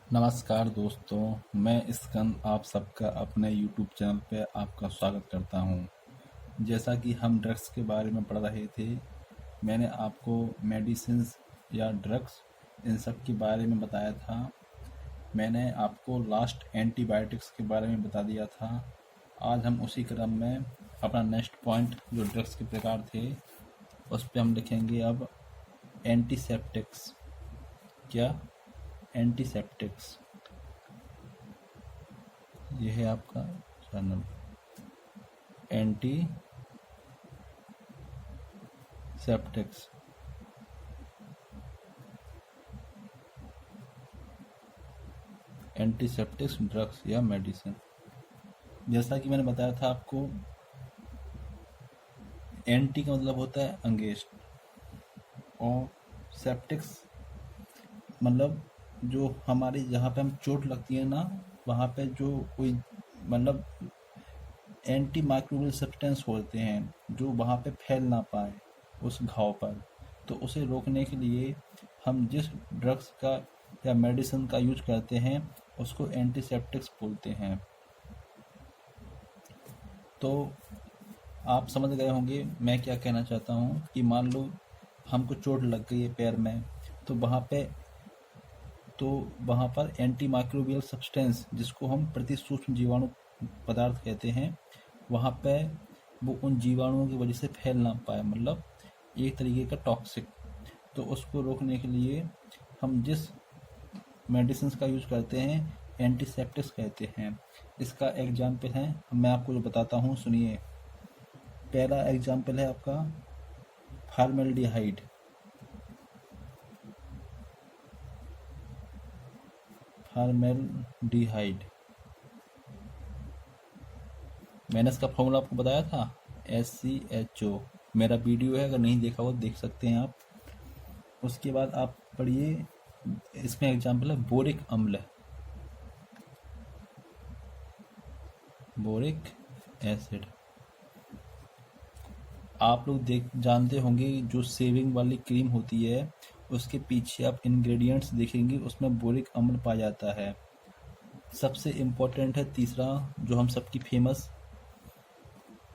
नमस्कार दोस्तों, मैं स्कंद आप सबका अपने यूट्यूब चैनल पे आपका स्वागत करता हूँ। जैसा कि हम ड्रग्स के बारे में पढ़ रहे थे, मैंने आपको मेडिसिन्स या ड्रग्स इन सब के बारे में बताया था। मैंने आपको लास्ट एंटीबायोटिक्स के बारे में बता दिया था। आज हम उसी क्रम में अपना नेक्स्ट पॉइंट जो ड्रग्स के प्रकार थे उस पे हम लिखेंगे अब एंटीसेप्टिक्स। क्या? एंटीसेप्टिक्स। ये है आपका चैनल एंटी सेप्टिक्स। एंटीसेप्टिक्स ड्रग्स या मेडिसिन। जैसा कि मैंने बताया था आपको, एंटी का मतलब होता है अगेंस्ट और सेप्टिक्स मतलब जो हमारी जहाँ पे हम चोट लगती है ना, वहाँ पे जो कोई मतलब एंटी माइक्रोबियल सब्सटेंस होते हैं जो वहाँ पे फैल ना पाए उस घाव पर, तो उसे रोकने के लिए हम जिस ड्रग्स का या मेडिसिन का यूज करते हैं उसको एंटीसेप्टिक्स बोलते हैं। तो आप समझ गए होंगे मैं क्या कहना चाहता हूँ कि मान लो हमको चोट लग गई है पैर में, तो वहाँ पर एंटी माइक्रोबियल सब्सटेंस जिसको हम प्रति सूक्ष्म जीवाणु पदार्थ कहते हैं, वहाँ पे वो उन जीवाणुओं की वजह से फैल ना पाए, मतलब एक तरीके का टॉक्सिक। तो उसको रोकने के लिए हम जिस मेडिसिन का यूज करते हैं एंटीसेप्टिक्स कहते हैं। इसका एग्जाम्पल है, मैं आपको जो बताता हूँ सुनिए। पहला एग्जाम्पल है आपका फार्मेल्डिहाइड। फार्मेल्डिहाइड मैंने इसका फॉर्मूला आपको बताया था, SCHO। मेरा वीडियो है, अगर नहीं देखा हो देख सकते हैं आप। उसके बाद आप पढ़िए, इसमें एग्जाम्पल है बोरिक अम्ल, बोरिक एसिड। आप लोग जानते होंगे जो सेविंग वाली क्रीम होती है उसके पीछे आप इंग्रेडिएंट्स देखेंगे, उसमें बोरिक अम्ल पाया जाता है। सबसे इम्पोर्टेंट है तीसरा जो हम सबकी फेमस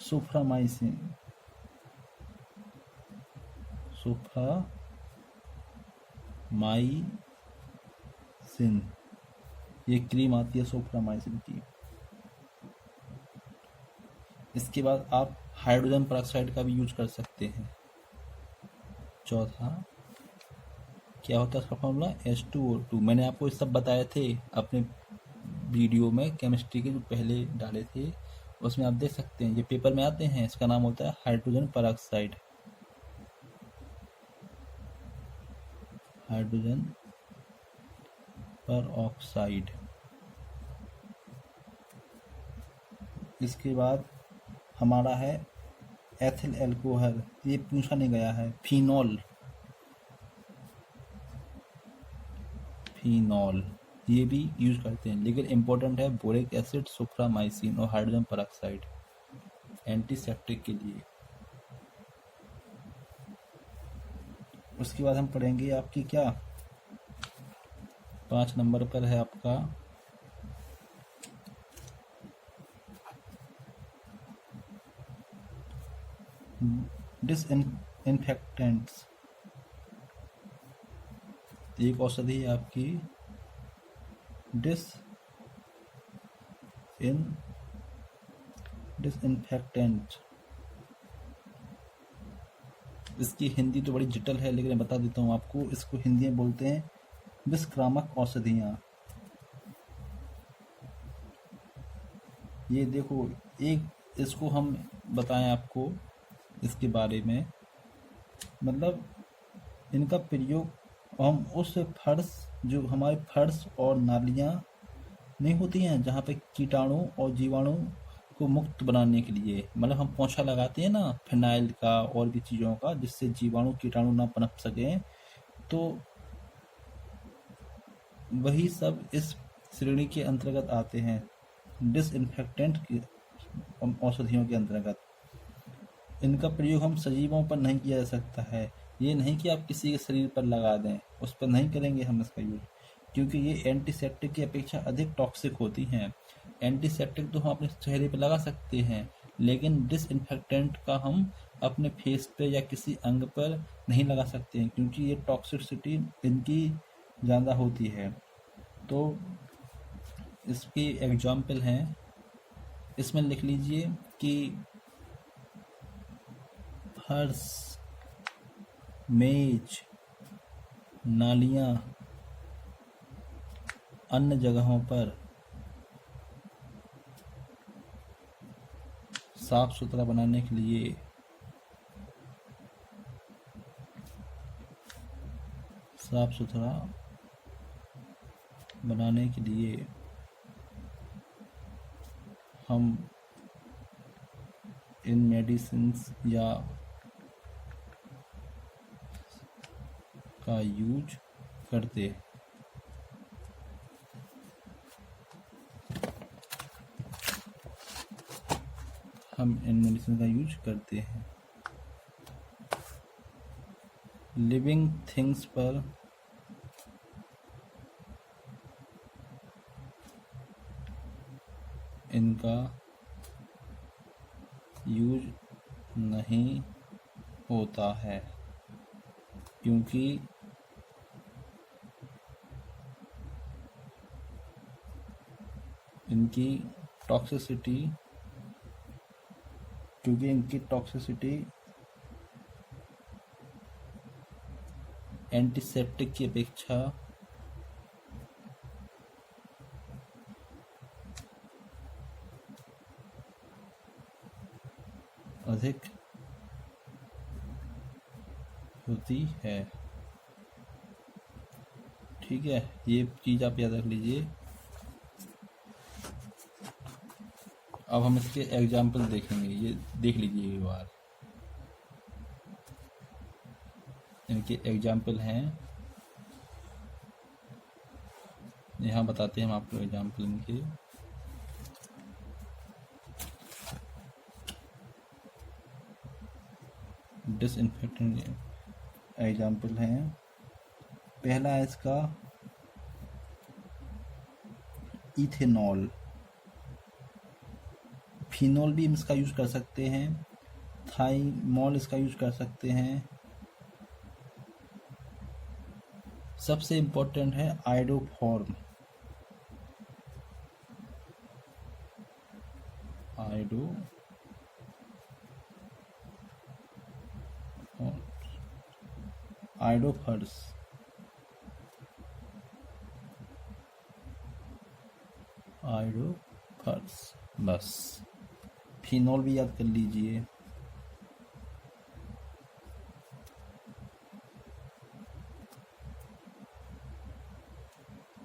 सुफ्रामाइसिन। ये क्रीम आती है सुफ्रामाइसिन की। इसके बाद आप हाइड्रोजन पेरोक्साइड का भी यूज कर सकते हैं। चौथा क्या होता है इसका फॉर्मूला, H2O2। मैंने आपको ये सब बताए थे अपने वीडियो में, केमिस्ट्री के जो पहले डाले थे उसमें आप देख सकते हैं, ये पेपर में आते हैं। इसका नाम होता है हाइड्रोजन पेरोक्साइड। Hydrogen peroxide. इसके बाद हमारा है एथिल एल्कोहल, ये पूछा नहीं गया है। फिनॉल, ये भी यूज करते हैं, लेकिन इम्पोर्टेंट है बोरिक एसिड, सुफ्रामाइसिन और हाइड्रोजन पेरोक्साइड एंटीसेप्टिक के लिए। उसके बाद हम पढ़ेंगे आपकी क्या 5 नंबर पर है आपका डिसइंफेक्टेंट्स। एक औषधि है आपकी डिसइंफेक्टेंट। इसकी हिंदी तो बड़ी जटिल है, लेकिन मैं बता देता हूँ आपको। इसको हिंदी में बोलते हैं विषक्रामक औषधियाँ। ये देखो, एक इसको हम बताएं आपको इसके बारे में, मतलब इनका प्रयोग हम उस फर्श, जो हमारे फर्श और नालियाँ नहीं होती हैं जहाँ पे कीटाणु और जीवाणु को मुक्त बनाने के लिए, मतलब हम पोंछा लगाते हैं ना फिनाइल का और भी चीज़ों का, जिससे जीवाणु कीटाणु ना पनप सकें, तो वही सब इस श्रेणी के अंतर्गत आते हैं, डिसइंफेक्टेंट की औषधियों के अंतर्गत। इनका प्रयोग हम सजीवों पर नहीं किया जा सकता है। ये नहीं कि आप किसी के शरीर पर लगा दें, उस पर नहीं करेंगे हम इसका यूज। क्योंकि ये एंटीसेप्टिक की अपेक्षा अधिक टॉक्सिक होती हैं। एंटीसेप्टिक तो हम अपने चेहरे पे लगा सकते हैं, लेकिन डिसइंफेक्टेंट का हम अपने फेस पे या किसी अंग पर नहीं लगा सकते हैं, क्योंकि ये टॉक्सिसिटी इनकी ज़्यादा होती है। तो इसकी एग्जाम्पल हैं, इसमें लिख लीजिए कि फर्श, मेज, नालियाँ, अन्य जगहों पर साफ सुथरा बनाने के लिए हम इन मेडिसिन्स का यूज करते हैं। लिविंग थिंग्स पर इनका यूज नहीं होता है, क्योंकि इनकी टॉक्सिसिटी एंटीसेप्टिक की अपेक्षा अधिक होती है। ठीक है, ये चीज़ आप याद रख लीजिए। अब हम इसके एग्जाम्पल देखेंगे, ये देख लीजिए एक बार। इनके एग्जाम्पल हैं, यहाँ बताते हैं हम आपको एग्जाम्पल इनके। डिसइंफेक्टेंट एग्जाम्पल हैं। पहला है इसका इथेनॉल। फिनॉल भी हम इसका यूज कर सकते हैं, थाइमॉल इसका यूज कर सकते हैं। सबसे इम्पोर्टेंट है आयोडोफॉर्म। आयोडोफर्स, बस। फिनॉल भी याद कर लीजिए।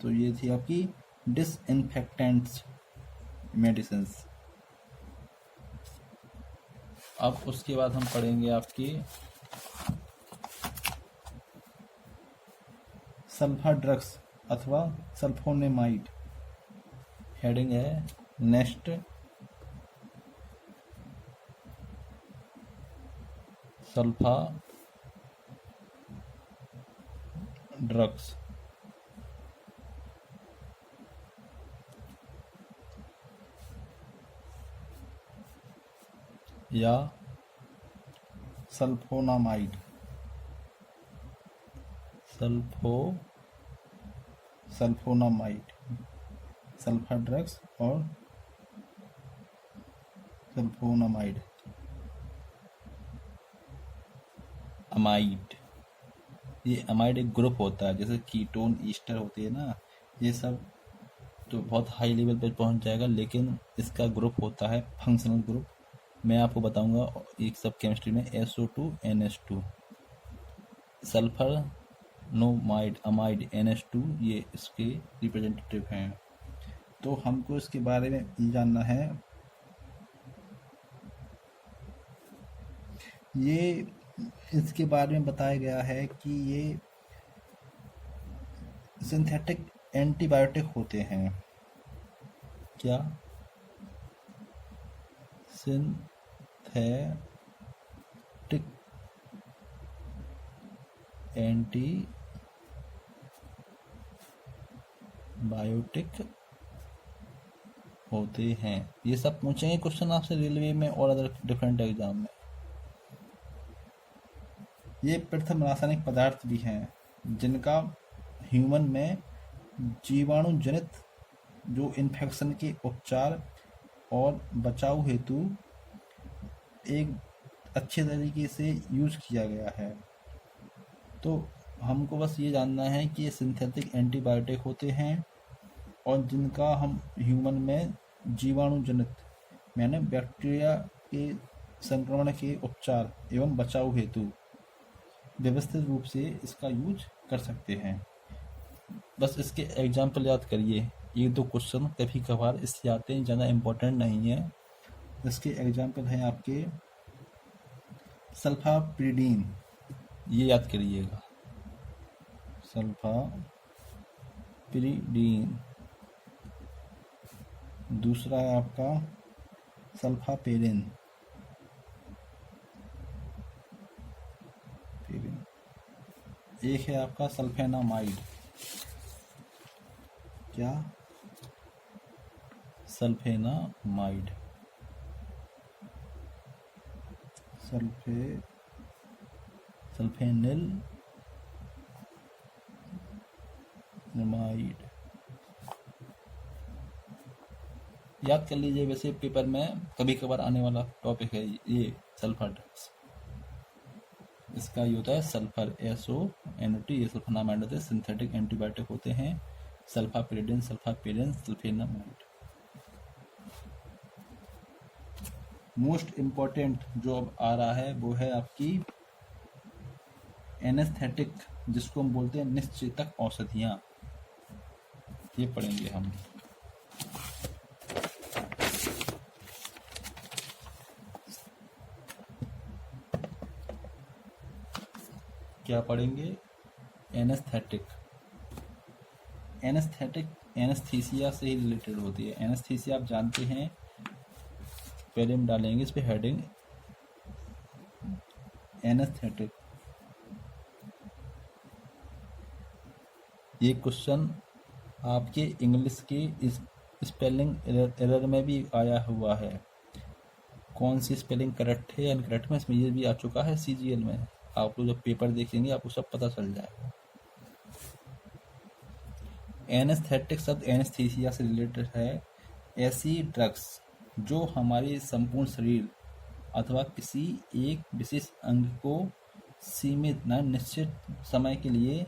तो ये थी आपकी डिसइंफेक्टेंट्स मेडिसिन्स। अब उसके बाद हम पढ़ेंगे आपकी सल्फा ड्रग्स अथवा सल्फोनेमाइड। हेडिंग है नेक्स्ट सल्फा ड्रग्स। या सल्फोनामाइड, सल्फोनामाइड, सल्फा ड्रग्स और सल्फोनामाइड। अमाइड, ये अमाइड एक ग्रुप होता है, जैसे कीटोन ईस्टर होती है ना, ये सब तो बहुत हाई लेवल पर पहुंच जाएगा, लेकिन इसका ग्रुप होता है फंक्शनल ग्रुप। मैं आपको बताऊंगा एक सब केमिस्ट्री में SO2 NH2। Sulphur नोमाइड, amide, NH2 ये इसके रिप्रेजेंटेटिव हैं। तो हमको इसके बारे में जानना है। ये इसके बारे में बताया गया है कि ये सिंथेटिक एंटीबायोटिक होते हैं। क्या? सिंथेटिक एंटीबायोटिक बायोटिक होते हैं। ये सब पूछेंगे क्वेश्चन आपसे रेलवे में और अदर डिफरेंट एग्जाम में। ये प्रथम रासायनिक पदार्थ भी हैं जिनका ह्यूमन में जीवाणु जनित जो इन्फेक्शन के उपचार और बचाव हेतु एक अच्छे तरीके से यूज किया गया है। तो हमको बस ये जानना है कि ये सिंथेटिक एंटीबायोटिक होते हैं और जिनका हम ह्यूमन में जीवाणु जनित यानी बैक्टीरिया के संक्रमण के उपचार एवं बचाव हेतु व्यवस्थित रूप से इसका यूज कर सकते हैं। बस इसके एग्जाम्पल याद करिए, एक दो क्वेश्चन कभी कभार इससे आते हैं, ज़्यादा इम्पोर्टेंट नहीं है। इसके एग्जाम्पल हैं आपके सल्फाप्रिडीन, ये याद करिएगा, सल्फाप्रिडीन। दूसरा है आपका सल्फापेरिन, एक है आपका सल्फेनामाइड। क्या? सल्फेनामाइड, सल्फेनिलमाइड याद कर लीजिए। वैसे पेपर में कभी कभार आने वाला टॉपिक है ये सल्फर ड्रग्स। इसका ये होता है सल्फर, SONT, ये सल्फेनामाइड होते हैं, सिंथेटिक एंटीबायोटिक होते हैं, सल्फापेरिडीन, सल्फापेरिन, सल्फेनामाइड। मोस्ट इम्पॉर्टेंट जो अब आ रहा है वो है आपकी एनेस्थेटिक, जिसको हम बोलते हैं निश्चेतक औषधियाँ। ये पढ़ेंगे हम। क्या पढ़ेंगे? एनेस्थेटिक। एनेस्थेटिक एनेस्थीसिया से ही रिलेटेड होती है। एनेस्थीसिया आप जानते हैं, पहले हम डालेंगे इस पे हेडिंग एनेस्थेटिक। ये क्वेश्चन आपके इंग्लिश की इस स्पेलिंग एरर में भी आया हुआ है। कौन सी स्पेलिंग करेक्ट है या इनकरेक्ट में, इसमें ये भी आ चुका है CGL में। आप लोग जब पेपर देखेंगे आपको सब पता चल जाएगा। एनेस्थेटिक शब्द एनेस्थीसिया से रिलेटेड है। ऐसी ड्रग्स जो हमारे संपूर्ण शरीर अथवा किसी एक विशेष अंग को सीमित न निश्चित समय के लिए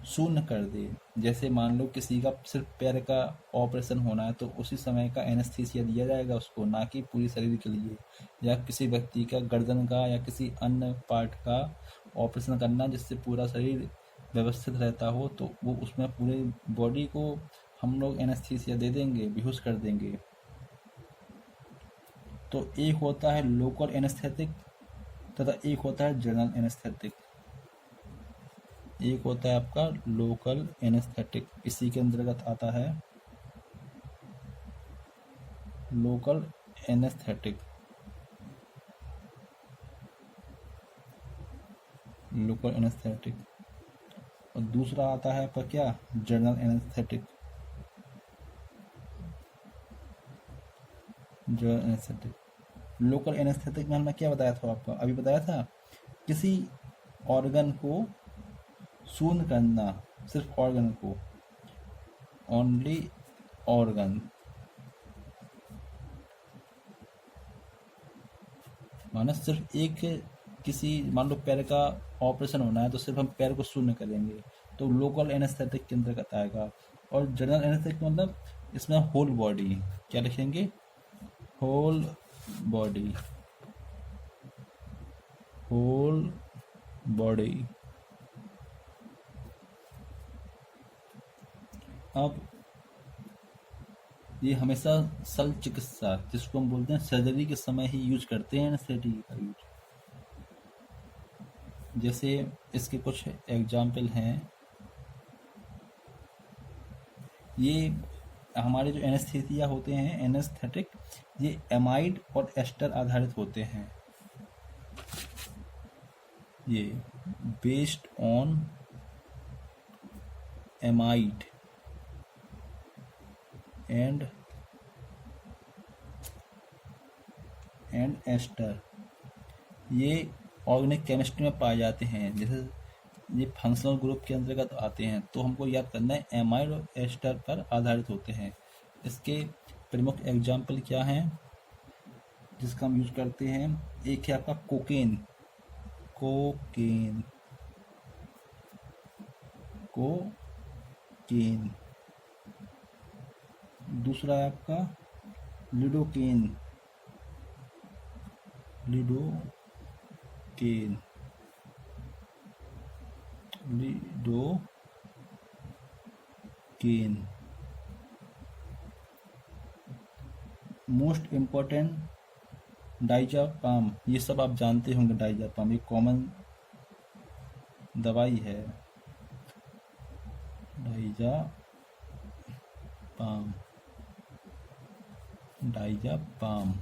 शून्य कर दे। जैसे मान लो किसी का सिर्फ पैर का ऑपरेशन होना है तो उसी समय का एनेस्थीसिया दिया जाएगा उसको, ना कि पूरी शरीर के लिए। या किसी व्यक्ति का गर्दन का या किसी अन्य पार्ट का ऑपरेशन करना जिससे पूरा शरीर व्यवस्थित रहता हो, तो वो उसमें पूरे बॉडी को हम लोग एनेस्थीसिया दे देंगे, बेहोश कर देंगे। तो एक होता है लोकल एनेस्थेटिक तथा एक होता है जनरल एनेस्थेटिक। एक होता है आपका लोकल एनेस्थेटिक, इसी के अंतर्गत आता है लोकल एनेस्थेटिक। Local anaesthetic. और दूसरा आता है आपका क्या? General anaesthetic. General anaesthetic. Local anaesthetic में हमने क्या बताया था आपको? अभी बताया था किसी ऑर्गन को शून्य करना, सिर्फ ऑर्गन को, ओनली ऑर्गन। माना सिर्फ एक किसी, मान लो पैर का ऑपरेशन होना है तो सिर्फ हम पैर को शून्य करेंगे, तो लोकल एनेस्थेटिक के अंतर्गत आएगा। और जनरल एनेस्थेटिक मतलब इसमें होल बॉडी, क्या लिखेंगे? Whole body, whole body. अब ये हमेशा शल्य चिकित्सा, जिसको हम बोलते हैं सर्जरी के समय ही यूज करते हैं एनेस्थेटिक का यूज। जैसे इसके कुछ एग्जाम्पल हैं। ये हमारे जो एनेस्थीसिया होते हैं एनेस्थेटिक, ये एमाइड और एस्टर आधारित होते हैं। ये based on amide and ester, ये ऑर्गेनिक केमिस्ट्री में पाए जाते हैं। जैसे ये फंक्शनल ग्रुप के अंतर्गत आते हैं, तो हमको याद करना है एमाइड और एस्टर पर आधारित होते हैं। इसके प्रमुख एग्जाम्पल क्या हैं जिसका हम यूज करते हैं? एक है आपका कोकेन, कोकेन, कोकेन। दूसरा है आपका lidocaine, lidocaine, lidocaine. Most important diazepam, ये सब आप जानते होंगे। डाइजापाम ये कॉमन दवाई है, डाइजापाम, डाइजापाम।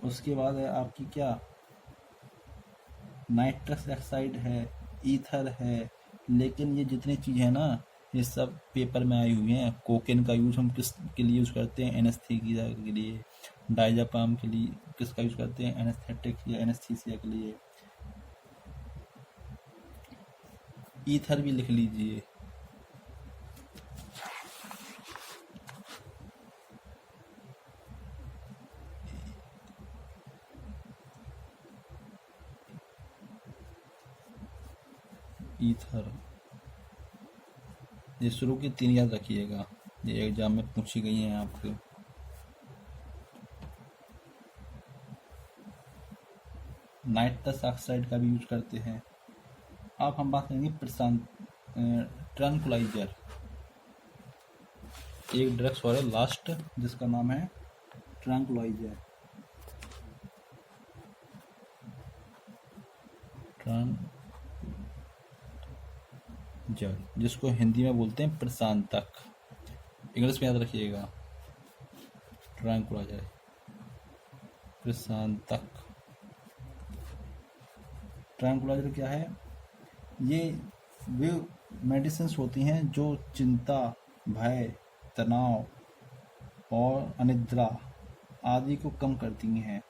उसके बाद है आपकी क्या, नाइट्रस ऑक्साइड है, ईथर है। लेकिन ये जितनी चीज़ है ना, ये सब पेपर में आई हुई हैं। कोकेन का यूज हम किस के लिए यूज करते हैं? एनेस्थीसिया के लिए। डाइजापाम के लिए किसका यूज करते हैं? एनेस्थेटिक या एनेस्थीसिया के लिए। ईथर भी लिख लीजिए। ईथर, ये शुरू की 3 याद रखिएगा, ये एग्जाम में पूछी गई हैं आपके। नाइट्रस ऑक्साइड का भी यूज करते हैं। अब हम बात करेंगे ट्रैंक्विलाइजर। एक ड्रग्स और है लास्ट जिसका नाम है ट्रैंक्विलाइजर। जिसको हिंदी में बोलते हैं प्रशांतक, इंग्लिश में याद रखिएगा ट्रैंक्विलाइजर, प्रशांतक। ट्रैंक्विलाइजर क्या है? ये वे मेडिसिन्स होती हैं जो चिंता, भय, तनाव और अनिद्रा आदि को कम करती हैं।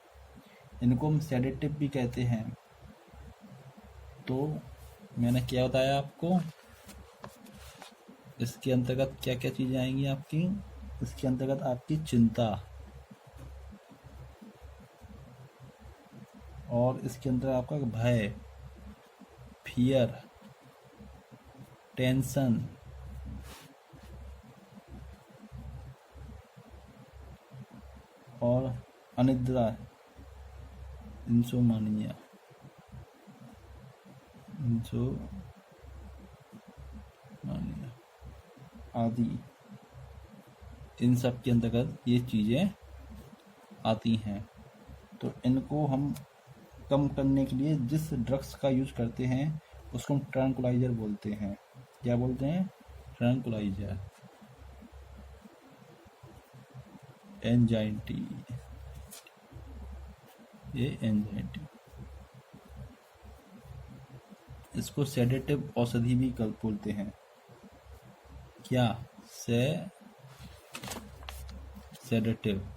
इनको हम सेडेटिव भी कहते हैं। तो मैंने क्या बताया आपको, इसके अंतर्गत क्या क्या चीज़ें आएंगी आपकी? इसके अंतर्गत आपकी चिंता, और इसके अंदर आपका भय, फियर, टेंशन, और अनिद्रा, इंसोमानिया, आदि, इन सब के अंतर्गत ये चीज़ें आती हैं। तो इनको हम कम करने के लिए जिस ड्रग्स का यूज करते हैं उसको हम ट्रैंक्विलाइजर बोलते हैं। क्या बोलते हैं? ट्रैंक्विलाइजर। एंजाइटी, ये एंजाइटी। इसको सेडेटिव औषधि भी बोलते हैं। क्या? सेडेटिव,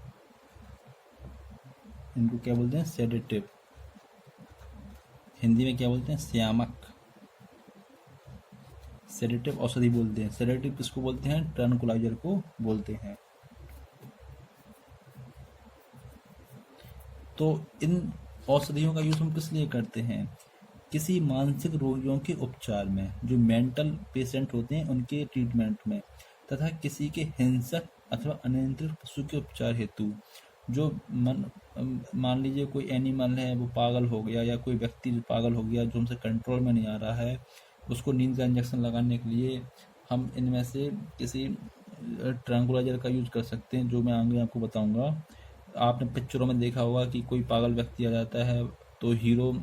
इनको क्या बोलते हैं? सेडेटिव। हिंदी में क्या बोलते हैं? श्यामक। सेडेटिव औषधि बोलते हैं। सेडेटिव किसको बोलते हैं? ट्रैंक्विलाइजर को बोलते हैं। तो इन औषधियों का यूज हम किस लिए करते हैं? किसी मानसिक रोगियों के उपचार में, जो मेंटल पेशेंट होते हैं उनके ट्रीटमेंट में, तथा किसी के हिंसक अथवा अनियंत्रित पशु के उपचार हेतु। जो मान लीजिए कोई एनिमल है वो पागल हो गया, या कोई व्यक्ति जो पागल हो गया, जो हमसे कंट्रोल में नहीं आ रहा है, उसको नींद का इंजेक्शन लगाने के लिए हम इनमें से किसी ट्रैंक्विलाइजर का यूज कर सकते हैं, जो मैं आगे आपको बताऊंगा। आपने पिक्चरों में देखा होगा कि कोई पागल व्यक्ति आ जाता है तो हीरो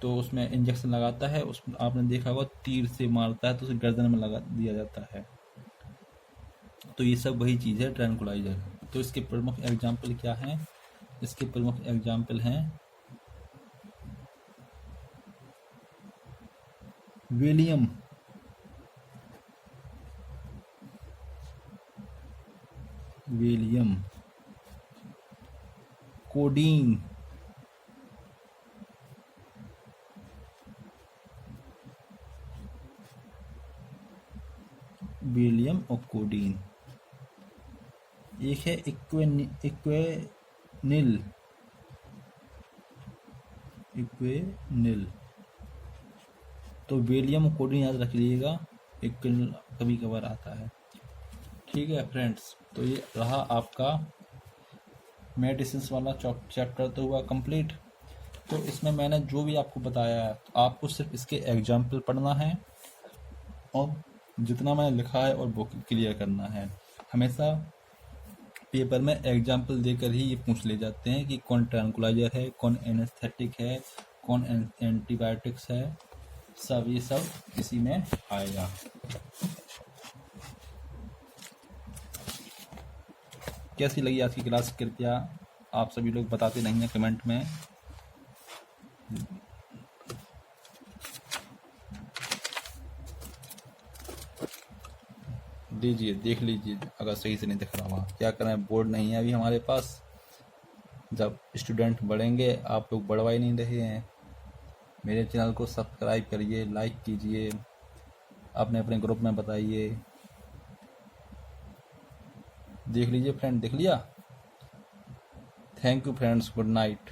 तो उसमें इंजेक्शन लगाता है, उस आपने देखा होगा तीर से मारता है तो उसे गर्दन में लगा दिया जाता है। तो ये सब वही चीज़ है ट्रैंक्विलाइजर। तो इसके प्रमुख एग्जाम्पल क्या हैं? इसके प्रमुख एग्जाम्पल हैं विलियम, विलियम कोडीन, विलियम और कोडीन। एक है इक्वेनिल, इक्वेनिल। तो विलियम कोडीन याद रख लीजिएगा, इक्वेनिल कभी कभार आता है। ठीक है फ्रेंड्स, तो ये रहा आपका मेडिसिन वाला चैप्टर तो हुआ कंप्लीट। तो इसमें मैंने जो भी आपको बताया है, तो आपको सिर्फ इसके एग्जाम्पल पढ़ना है और जितना मैंने लिखा है और बुक क्लियर करना है। हमेशा पेपर में एग्जाम्पल देकर ही ये पूछ ले जाते हैं कि कौन ट्रैंकुलाइजर है, कौन एनेस्थेटिक है, कौन एंटीबायोटिक्स है, सब ये सब इसी में आएगा। कैसी लगी आज की क्लास, कृपया आप सभी लोग बताते नहीं हैं कमेंट में। दीजिए, देख लीजिए, अगर सही से नहीं दिख रहा वहाँ क्या करें, बोर्ड नहीं है अभी हमारे पास। जब स्टूडेंट बढ़ेंगे, आप लोग बढ़वा ही नहीं रहे हैं। मेरे चैनल को सब्सक्राइब करिए, लाइक कीजिए, अपने अपने ग्रुप में बताइए। देख लीजिए फ्रेंड, देख लिया। Thank you friends, good night.